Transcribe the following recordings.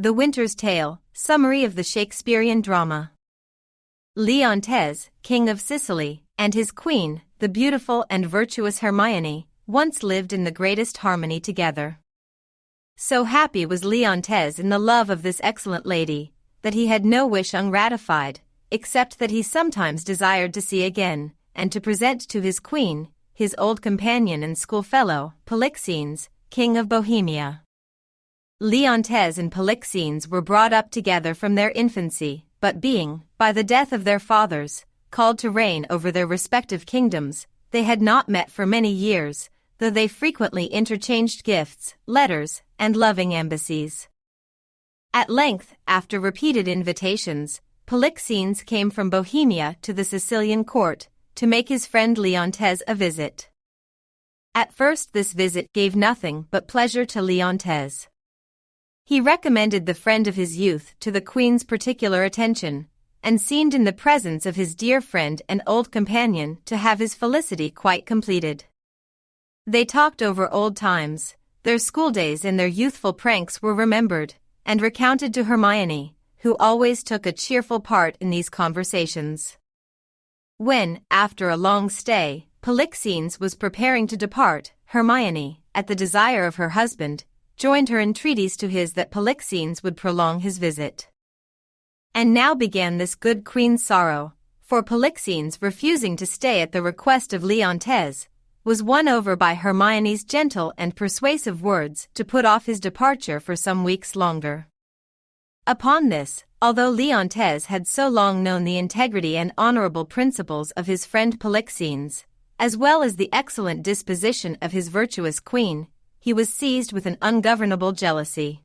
The Winter's Tale, summary of the Shakespearean drama. Leontes, king of Sicily, and his queen, the beautiful and virtuous Hermione, once lived in the greatest harmony together. So happy was Leontes in the love of this excellent lady, that he had no wish ungratified, except that he sometimes desired to see again, and to present to his queen, his old companion and schoolfellow, Polixenes, king of Bohemia. Leontes and Polixenes were brought up together from their infancy, but being, by the death of their fathers, called to reign over their respective kingdoms, they had not met for many years, though they frequently interchanged gifts, letters, and loving embassies. At length, after repeated invitations, Polixenes came from Bohemia to the Sicilian court, to make his friend Leontes a visit. At first this visit gave nothing but pleasure to Leontes. He recommended the friend of his youth to the queen's particular attention, and seemed in the presence of his dear friend and old companion to have his felicity quite completed. They talked over old times, their schooldays and their youthful pranks were remembered, and recounted to Hermione, who always took a cheerful part in these conversations. When, after a long stay, Polixenes was preparing to depart, Hermione, at the desire of her husband, joined her entreaties to his that Polixenes would prolong his visit. And now began this good queen's sorrow, for Polixenes, refusing to stay at the request of Leontes, was won over by Hermione's gentle and persuasive words to put off his departure for some weeks longer. Upon this, although Leontes had so long known the integrity and honorable principles of his friend Polixenes, as well as the excellent disposition of his virtuous queen, he was seized with an ungovernable jealousy.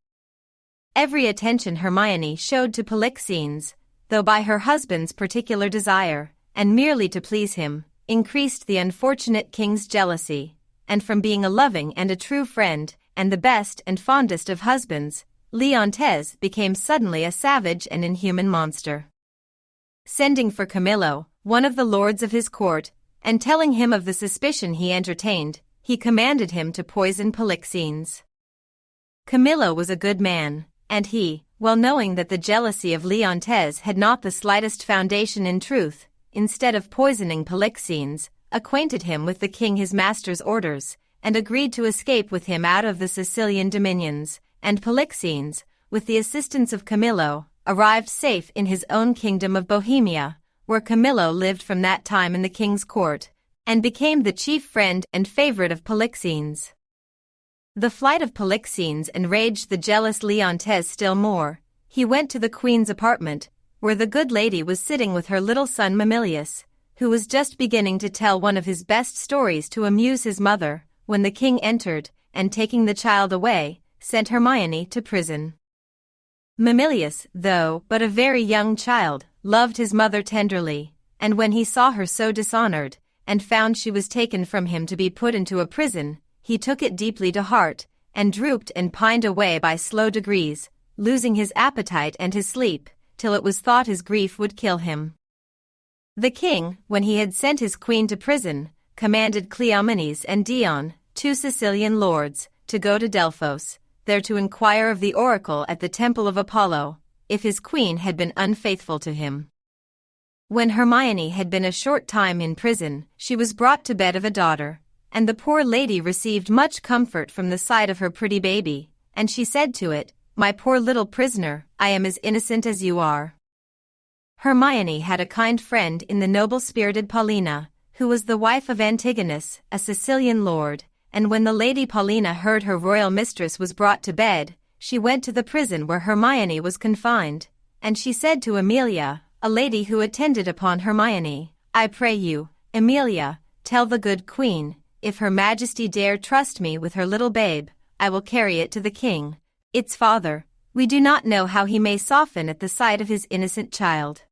Every attention Hermione showed to Polixenes, though by her husband's particular desire, and merely to please him, increased the unfortunate king's jealousy, and from being a loving and a true friend, and the best and fondest of husbands, Leontes became suddenly a savage and inhuman monster. Sending for Camillo, one of the lords of his court, and telling him of the suspicion he entertained, he commanded him to poison Polixenes. Camillo was a good man, and he, well knowing that the jealousy of Leontes had not the slightest foundation in truth, instead of poisoning Polixenes, acquainted him with the king his master's orders, and agreed to escape with him out of the Sicilian dominions, and Polixenes, with the assistance of Camillo, arrived safe in his own kingdom of Bohemia, where Camillo lived from that time in the king's court, and became the chief friend and favorite of Polixenes. The flight of Polixenes enraged the jealous Leontes still more. He went to the queen's apartment, where the good lady was sitting with her little son Mamilius, who was just beginning to tell one of his best stories to amuse his mother, when the king entered, and taking the child away, sent Hermione to prison. Mamilius, though but a very young child, loved his mother tenderly, and when he saw her so dishonored, and found she was taken from him to be put into a prison, he took it deeply to heart, and drooped and pined away by slow degrees, losing his appetite and his sleep, till it was thought his grief would kill him. The king, when he had sent his queen to prison, commanded Cleomenes and Dion, two Sicilian lords, to go to Delphos, there to inquire of the oracle at the temple of Apollo, if his queen had been unfaithful to him. When Hermione had been a short time in prison, she was brought to bed of a daughter, and the poor lady received much comfort from the sight of her pretty baby, and she said to it, "My poor little prisoner, I am as innocent as you are." Hermione had a kind friend in the noble-spirited Paulina, who was the wife of Antigonus, a Sicilian lord, and when the lady Paulina heard her royal mistress was brought to bed, she went to the prison where Hermione was confined, and she said to Amelia, a lady who attended upon Hermione, "I pray you, Amelia, tell the good queen, if her majesty dare trust me with her little babe, I will carry it to the king, its father. We do not know how he may soften at the sight of his innocent child."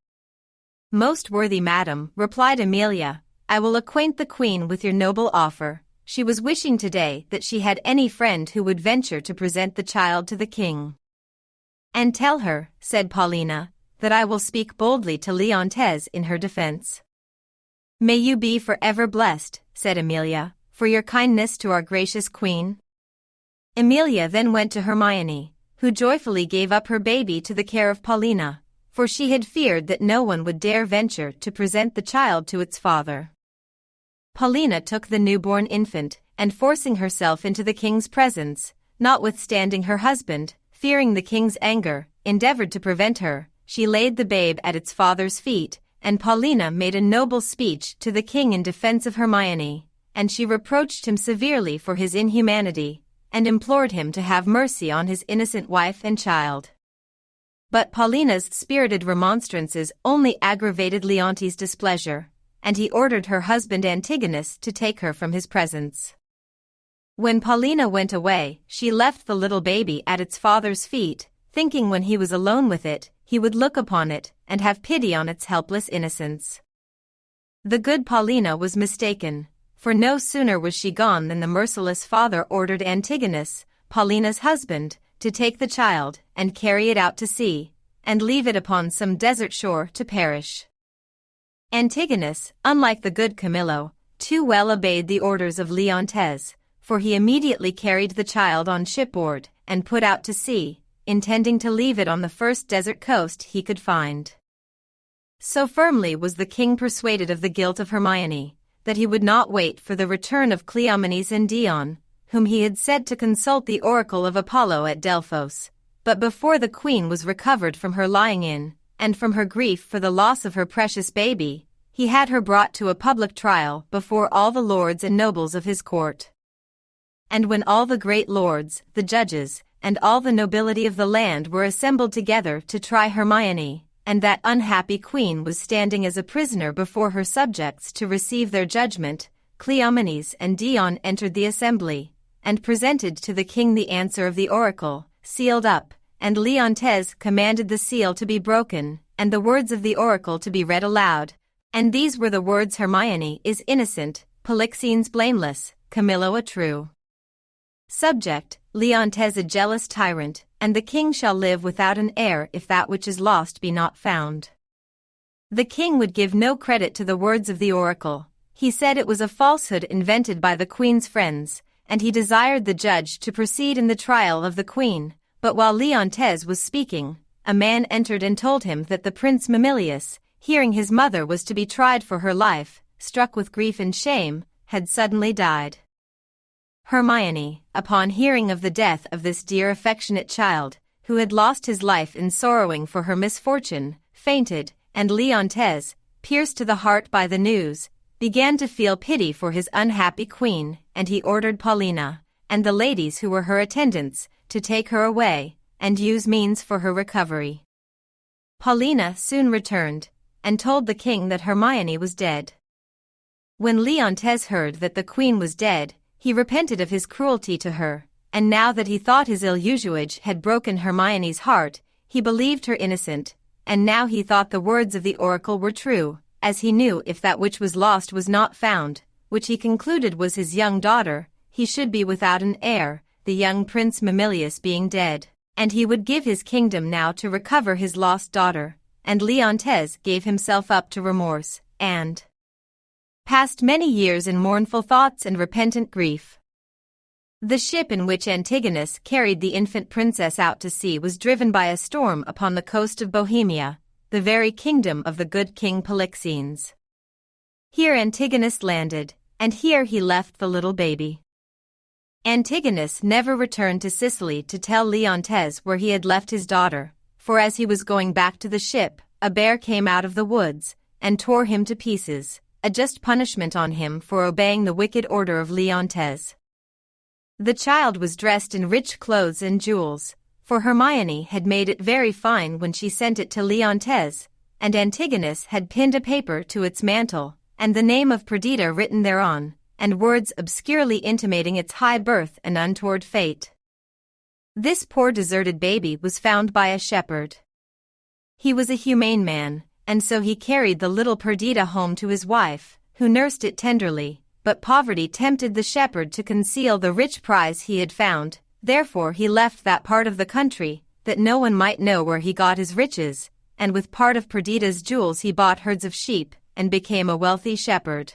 "Most worthy madam," replied Amelia, "I will acquaint the queen with your noble offer. She was wishing today that she had any friend who would venture to present the child to the king." "And tell her," said Paulina, "that I will speak boldly to Leontes in her defense." "May you be forever blessed," said Amelia, "for your kindness to our gracious queen." Amelia then went to Hermione, who joyfully gave up her baby to the care of Paulina, for she had feared that no one would dare venture to present the child to its father. Paulina took the newborn infant, and forcing herself into the king's presence, notwithstanding her husband, fearing the king's anger, endeavored to prevent her, she laid the babe at its father's feet, and Paulina made a noble speech to the king in defense of Hermione, and she reproached him severely for his inhumanity, and implored him to have mercy on his innocent wife and child. But Paulina's spirited remonstrances only aggravated Leontes' displeasure, and he ordered her husband Antigonus to take her from his presence. When Paulina went away, she left the little baby at its father's feet, thinking when he was alone with it, he would look upon it, and have pity on its helpless innocence. The good Paulina was mistaken, for no sooner was she gone than the merciless father ordered Antigonus, Paulina's husband, to take the child, and carry it out to sea, and leave it upon some desert shore to perish. Antigonus, unlike the good Camillo, too well obeyed the orders of Leontes, for he immediately carried the child on shipboard, and put out to sea, intending to leave it on the first desert coast he could find. So firmly was the king persuaded of the guilt of Hermione, that he would not wait for the return of Cleomenes and Dion, whom he had sent to consult the oracle of Apollo at Delphos, but before the queen was recovered from her lying-in, and from her grief for the loss of her precious baby, he had her brought to a public trial before all the lords and nobles of his court. And when all the great lords, the judges, and all the nobility of the land were assembled together to try Hermione, and that unhappy queen was standing as a prisoner before her subjects to receive their judgment, Cleomenes and Dion entered the assembly, and presented to the king the answer of the oracle, sealed up, and Leontes commanded the seal to be broken, and the words of the oracle to be read aloud, and these were the words: Hermione is innocent, Polixenes blameless, Camillo a true subject, Leontes a jealous tyrant, and the king shall live without an heir if that which is lost be not found. The king would give no credit to the words of the oracle. He said it was a falsehood invented by the queen's friends, and he desired the judge to proceed in the trial of the queen. But while Leontes was speaking, a man entered and told him that the Prince Mamilius, hearing his mother was to be tried for her life, struck with grief and shame, had suddenly died. Hermione, upon hearing of the death of this dear affectionate child, who had lost his life in sorrowing for her misfortune, fainted, and Leontes, pierced to the heart by the news, began to feel pity for his unhappy queen, and he ordered Paulina, and the ladies who were her attendants, to take her away, and use means for her recovery. Paulina soon returned, and told the king that Hermione was dead. When Leontes heard that the queen was dead, he repented of his cruelty to her, and now that he thought his ill usage had broken Hermione's heart, he believed her innocent, and now he thought the words of the oracle were true, as he knew if that which was lost was not found, which he concluded was his young daughter, he should be without an heir, the young Prince Mamilius being dead, and he would give his kingdom now to recover his lost daughter, and Leontes gave himself up to remorse, and passed many years in mournful thoughts and repentant grief. The ship in which Antigonus carried the infant princess out to sea was driven by a storm upon the coast of Bohemia, the very kingdom of the good King Polixenes. Here Antigonus landed, and here he left the little baby. Antigonus never returned to Sicily to tell Leontes where he had left his daughter, for as he was going back to the ship, a bear came out of the woods, and tore him to pieces, a just punishment on him for obeying the wicked order of Leontes. The child was dressed in rich clothes and jewels, for Hermione had made it very fine when she sent it to Leontes, and Antigonus had pinned a paper to its mantle, and the name of Perdita written thereon, and words obscurely intimating its high birth and untoward fate. This poor deserted baby was found by a shepherd. He was a humane man, and so he carried the little Perdita home to his wife, who nursed it tenderly, but poverty tempted the shepherd to conceal the rich prize he had found, therefore he left that part of the country, that no one might know where he got his riches, and with part of Perdita's jewels he bought herds of sheep, and became a wealthy shepherd.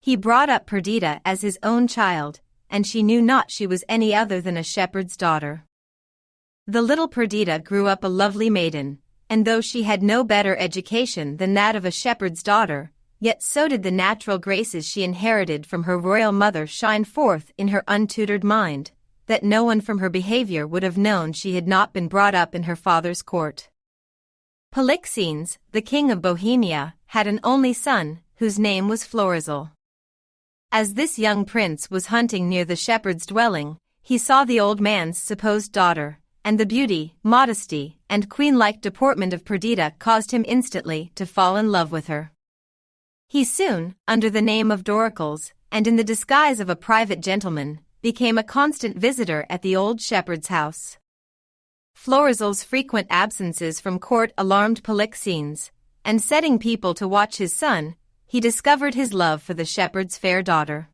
He brought up Perdita as his own child, and she knew not she was any other than a shepherd's daughter. The little Perdita grew up a lovely maiden, and though she had no better education than that of a shepherd's daughter, yet so did the natural graces she inherited from her royal mother shine forth in her untutored mind, that no one from her behavior would have known she had not been brought up in her father's court. Polixenes, the king of Bohemia, had an only son, whose name was Florizel. As this young prince was hunting near the shepherd's dwelling, he saw the old man's supposed daughter, and the beauty, modesty, and queen-like deportment of Perdita caused him instantly to fall in love with her. He soon, under the name of Doricles, and in the disguise of a private gentleman, became a constant visitor at the old shepherd's house. Florizel's frequent absences from court alarmed Polixenes, and setting people to watch his son, he discovered his love for the shepherd's fair daughter.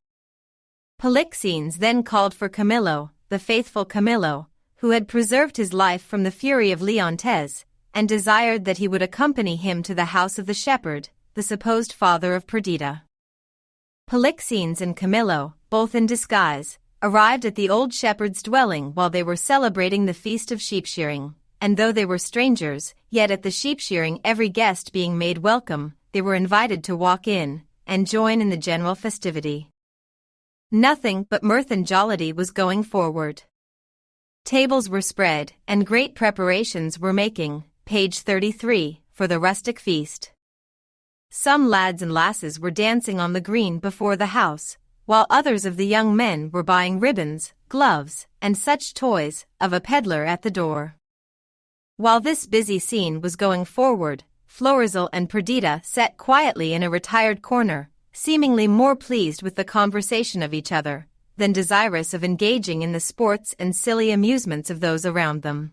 Polixenes then called for Camillo, the faithful Camillo, who had preserved his life from the fury of Leontes, and desired that he would accompany him to the house of the shepherd, the supposed father of Perdita. Polixenes and Camillo, both in disguise, arrived at the old shepherd's dwelling while they were celebrating the feast of sheep-shearing, and though they were strangers, yet at the sheep-shearing every guest being made welcome, they were invited to walk in and join in the general festivity. Nothing but mirth and jollity was going forward. Tables were spread, and great preparations were making, page 33, for the rustic feast. Some lads and lasses were dancing on the green before the house, while others of the young men were buying ribbons, gloves, and such toys, of a peddler at the door. While this busy scene was going forward, Florizel and Perdita sat quietly in a retired corner, seemingly more pleased with the conversation of each other, than desirous of engaging in the sports and silly amusements of those around them.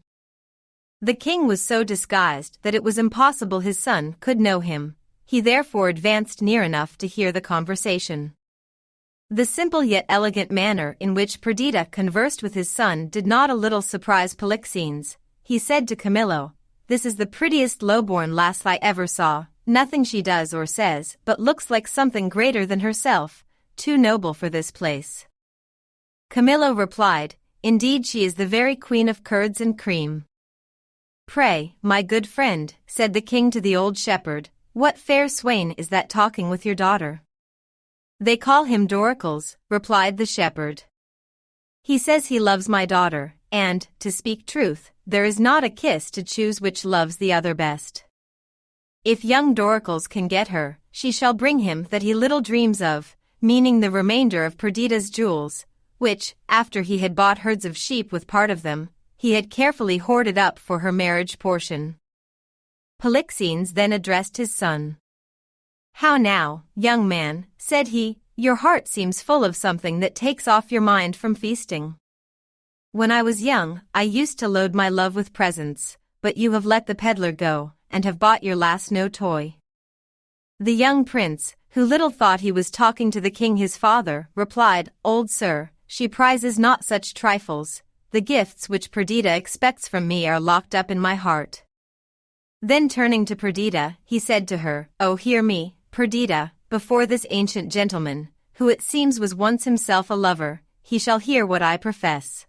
The king was so disguised that it was impossible his son could know him. He therefore advanced near enough to hear the conversation. The simple yet elegant manner in which Perdita conversed with his son did not a little surprise Polixenes. He said to Camillo, "This is the prettiest low-born lass I ever saw. Nothing she does or says but looks like something greater than herself, too noble for this place." Camillo replied, "Indeed she is the very queen of curds and cream." "Pray, my good friend," said the king to the old shepherd, "what fair swain is that talking with your daughter?" "They call him Doricles," replied the shepherd. "He says he loves my daughter, and, to speak truth, there is not a kiss to choose which loves the other best. If young Doricles can get her, she shall bring him that he little dreams of," meaning the remainder of Perdita's jewels, which, after he had bought herds of sheep with part of them, he had carefully hoarded up for her marriage portion. Polixenes then addressed his son. "How now, young man," said he, "your heart seems full of something that takes off your mind from feasting. When I was young, I used to load my love with presents, but you have let the peddler go, and have bought your lass no toy." The young prince, who little thought he was talking to the king his father, replied, "Old sir, she prizes not such trifles. The gifts which Perdita expects from me are locked up in my heart." Then turning to Perdita, he said to her, "Oh, hear me, Perdita, before this ancient gentleman, who it seems was once himself a lover, he shall hear what I profess."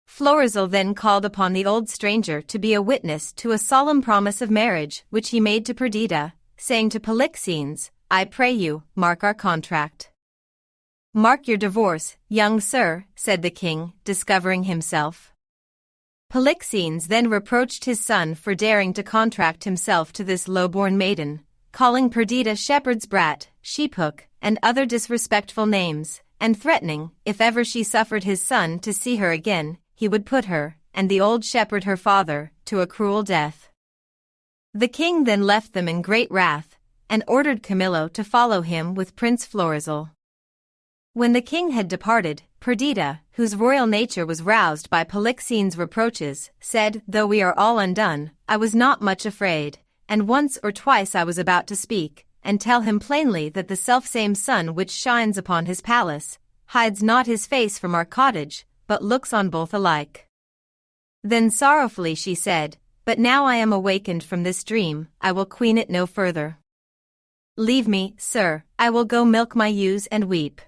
Florizel then called upon the old stranger to be a witness to a solemn promise of marriage which he made to Perdita, saying to Polixenes, "I pray you, mark our contract." "Mark your divorce, young sir," said the king, discovering himself. Polixenes then reproached his son for daring to contract himself to this low-born maiden, calling Perdita shepherd's brat, sheephook, and other disrespectful names, and threatening, if ever she suffered his son to see her again, he would put her, and the old shepherd her father, to a cruel death. The king then left them in great wrath, and ordered Camillo to follow him with Prince Florizel. When the king had departed, Perdita, whose royal nature was roused by Polixenes' reproaches, said, "Though we are all undone, I was not much afraid, and once or twice I was about to speak, and tell him plainly that the selfsame sun which shines upon his palace, hides not his face from our cottage, but looks on both alike." Then sorrowfully she said, "But now I am awakened from this dream, I will queen it no further. Leave me, sir, I will go milk my ewes and weep."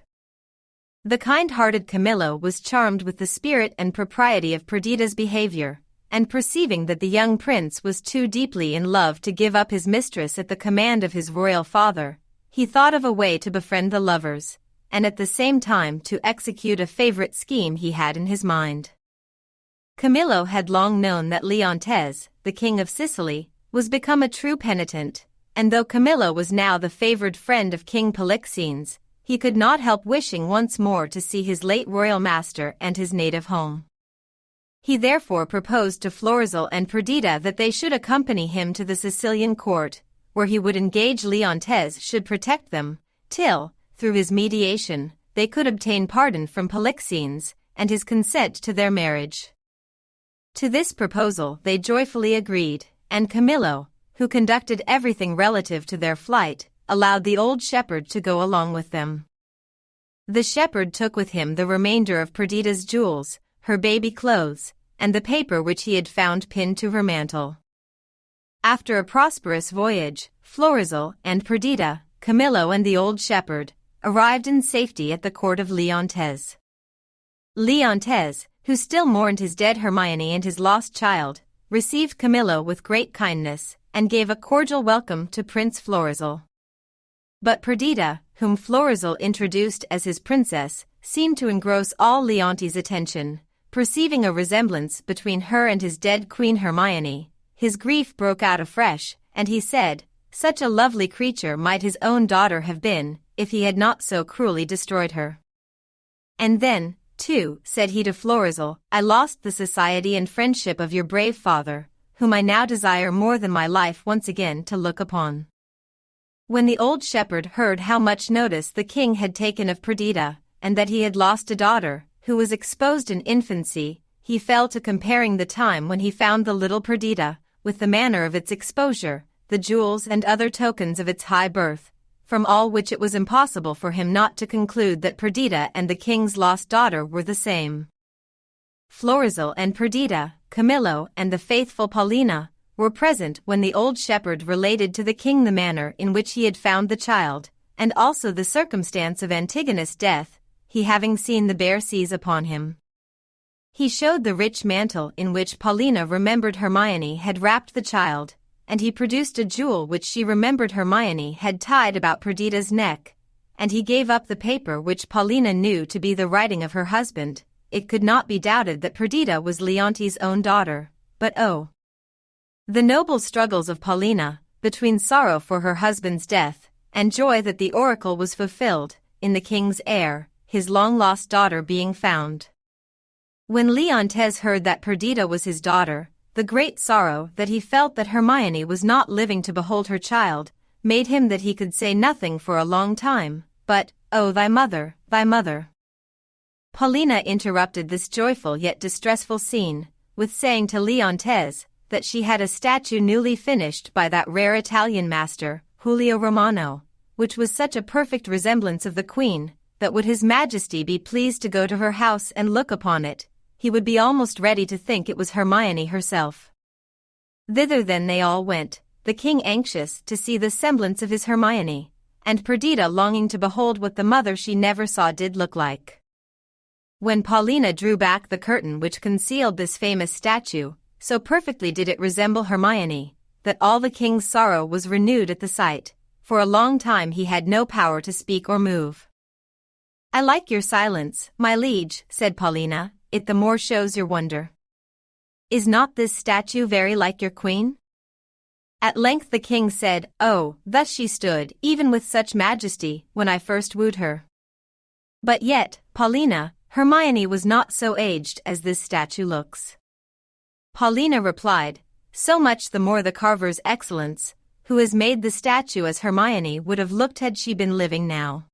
The kind-hearted Camillo was charmed with the spirit and propriety of Perdita's behavior, and perceiving that the young prince was too deeply in love to give up his mistress at the command of his royal father, he thought of a way to befriend the lovers, and at the same time to execute a favorite scheme he had in his mind. Camillo had long known that Leontes, the king of Sicily, was become a true penitent, and though Camillo was now the favored friend of King Polixenes, he could not help wishing once more to see his late royal master and his native home. He therefore proposed to Florizel and Perdita that they should accompany him to the Sicilian court, where he would engage Leontes should protect them, till, through his mediation, they could obtain pardon from Polixenes, and his consent to their marriage. To this proposal they joyfully agreed, and Camillo, who conducted everything relative to their flight, allowed the old shepherd to go along with them. The shepherd took with him the remainder of Perdita's jewels, her baby clothes, and the paper which he had found pinned to her mantle. After a prosperous voyage, Florizel and Perdita, Camillo and the old shepherd, arrived in safety at the court of Leontes. Leontes, who still mourned his dead Hermione and his lost child, received Camillo with great kindness, and gave a cordial welcome to Prince Florizel. But Perdita, whom Florizel introduced as his princess, seemed to engross all Leontes' attention. Perceiving a resemblance between her and his dead Queen Hermione, his grief broke out afresh, and he said, such a lovely creature might his own daughter have been, if he had not so cruelly destroyed her. And then, too, said he to Florizel, I lost the society and friendship of your brave father, whom I now desire more than my life once again to look upon. When the old shepherd heard how much notice the king had taken of Perdita, and that he had lost a daughter, who was exposed in infancy, he fell to comparing the time when he found the little Perdita, with the manner of its exposure, the jewels and other tokens of its high birth, from all which it was impossible for him not to conclude that Perdita and the king's lost daughter were the same. Florizel and Perdita, Camillo and the faithful Paulina, were present when the old shepherd related to the king the manner in which he had found the child, and also the circumstance of Antigonus' death, he having seen the bear seize upon him. He showed the rich mantle in which Paulina remembered Hermione had wrapped the child, and he produced a jewel which she remembered Hermione had tied about Perdita's neck, and he gave up the paper which Paulina knew to be the writing of her husband. It could not be doubted that Perdita was Leontes' own daughter, but oh! The noble struggles of Paulina, between sorrow for her husband's death, and joy that the oracle was fulfilled, in the king's heir, his long-lost daughter being found. When Leontes heard that Perdita was his daughter, the great sorrow that he felt that Hermione was not living to behold her child, made him that he could say nothing for a long time, but, "Oh, thy mother, thy mother." Paulina interrupted this joyful yet distressful scene, with saying to Leontes that she had a statue newly finished by that rare Italian master, Julio Romano, which was such a perfect resemblance of the queen, that would his majesty be pleased to go to her house and look upon it, he would be almost ready to think it was Hermione herself. Thither then they all went, the king anxious to see the semblance of his Hermione, and Perdita longing to behold what the mother she never saw did look like. When Paulina drew back the curtain which concealed this famous statue, so perfectly did it resemble Hermione, that all the king's sorrow was renewed at the sight. For a long time he had no power to speak or move. "I like your silence, my liege," said Paulina, "it the more shows your wonder. Is not this statue very like your queen?" At length the king said, "Oh, thus she stood, even with such majesty, when I first wooed her. But yet, Paulina, Hermione was not so aged as this statue looks." Paulina replied, "So much the more the carver's excellence, who has made the statue as Hermione would have looked had she been living now.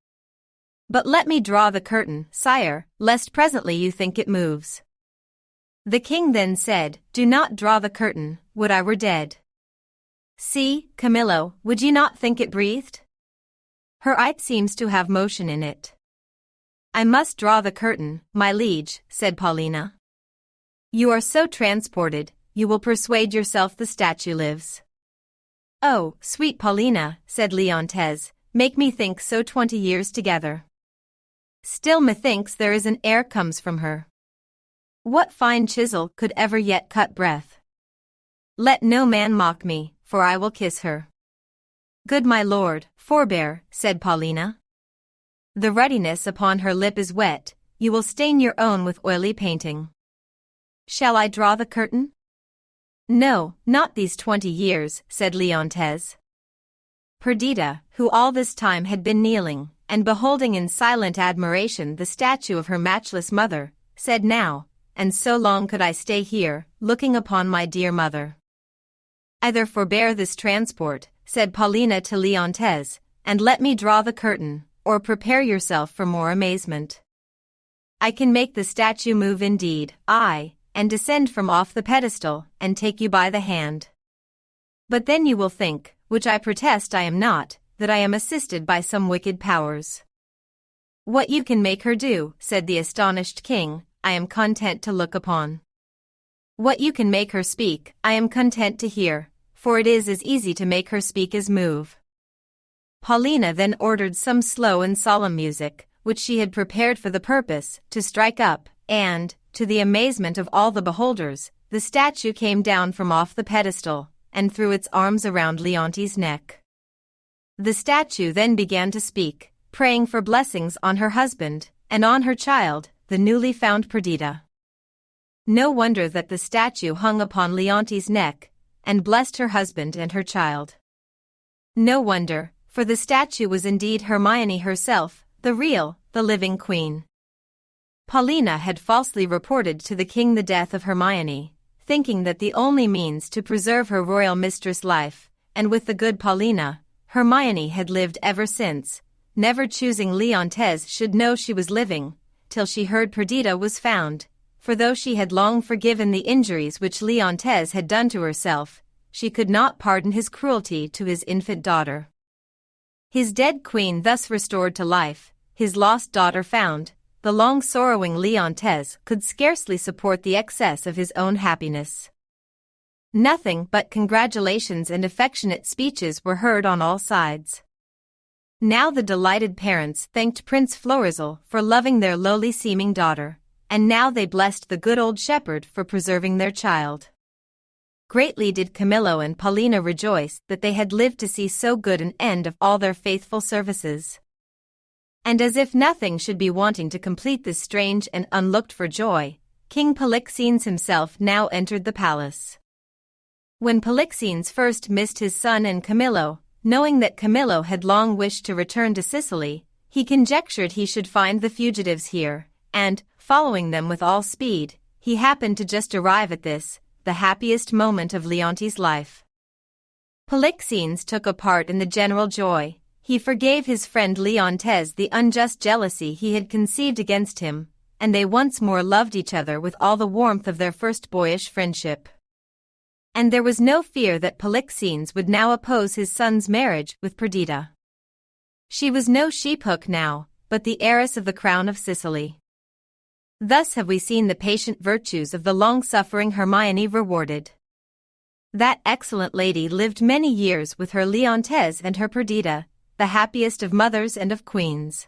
But let me draw the curtain, sire, lest presently you think it moves." The king then said, "Do not draw the curtain, would I were dead. See, Camillo, would you not think it breathed? Her eye seems to have motion in it." "I must draw the curtain, my liege," said Paulina. "You are so transported, you will persuade yourself the statue lives." "Oh, sweet Paulina," said Leontes, "make me think so 20 years together." Still methinks there is an air comes from her. What fine chisel could ever yet cut breath? Let no man mock me, for I will kiss her. Good my lord, forbear, said Paulina. The ruddiness upon her lip is wet, you will stain your own with oily painting. Shall I draw the curtain? No, not these 20 years, said Leontes. Perdita, who all this time had been kneeling, and beholding in silent admiration the statue of her matchless mother, said now, and so long could I stay here, looking upon my dear mother. Either forbear this transport, said Paulina to Leontes, and let me draw the curtain, or prepare yourself for more amazement. I can make the statue move indeed, aye, and descend from off the pedestal, and take you by the hand. But then you will think, which I protest I am not, that I am assisted by some wicked powers. What you can make her do, said the astonished king, I am content to look upon. What you can make her speak, I am content to hear, for it is as easy to make her speak as move. Paulina then ordered some slow and solemn music, which she had prepared for the purpose, to strike up, and, to the amazement of all the beholders, the statue came down from off the pedestal, and threw its arms around Leontes' neck. The statue then began to speak, praying for blessings on her husband, and on her child, the newly found Perdita. No wonder that the statue hung upon Leontes' neck, and blessed her husband and her child. No wonder, for the statue was indeed Hermione herself, the real, the living queen. Paulina had falsely reported to the king the death of Hermione, thinking that the only means to preserve her royal mistress' life, and with the good Paulina, Hermione had lived ever since, never choosing Leontes should know she was living, till she heard Perdita was found, for though she had long forgiven the injuries which Leontes had done to herself, she could not pardon his cruelty to his infant daughter. His dead queen thus restored to life, his lost daughter found, the long-sorrowing Leontes could scarcely support the excess of his own happiness. Nothing but congratulations and affectionate speeches were heard on all sides. Now the delighted parents thanked Prince Florizel for loving their lowly-seeming daughter, and now they blessed the good old shepherd for preserving their child. Greatly did Camillo and Paulina rejoice that they had lived to see so good an end of all their faithful services. And as if nothing should be wanting to complete this strange and unlooked-for joy, King Polixenes himself now entered the palace. When Polixenes first missed his son and Camillo, knowing that Camillo had long wished to return to Sicily, he conjectured he should find the fugitives here, and, following them with all speed, he happened to just arrive at this, the happiest moment of Leontes' life. Polixenes took a part in the general joy. He forgave his friend Leontes the unjust jealousy he had conceived against him, and they once more loved each other with all the warmth of their first boyish friendship. And there was no fear that Polixenes would now oppose his son's marriage with Perdita. She was no sheephook now, but the heiress of the crown of Sicily. Thus have we seen the patient virtues of the long-suffering Hermione rewarded. That excellent lady lived many years with her Leontes and her Perdita, the happiest of mothers and of queens.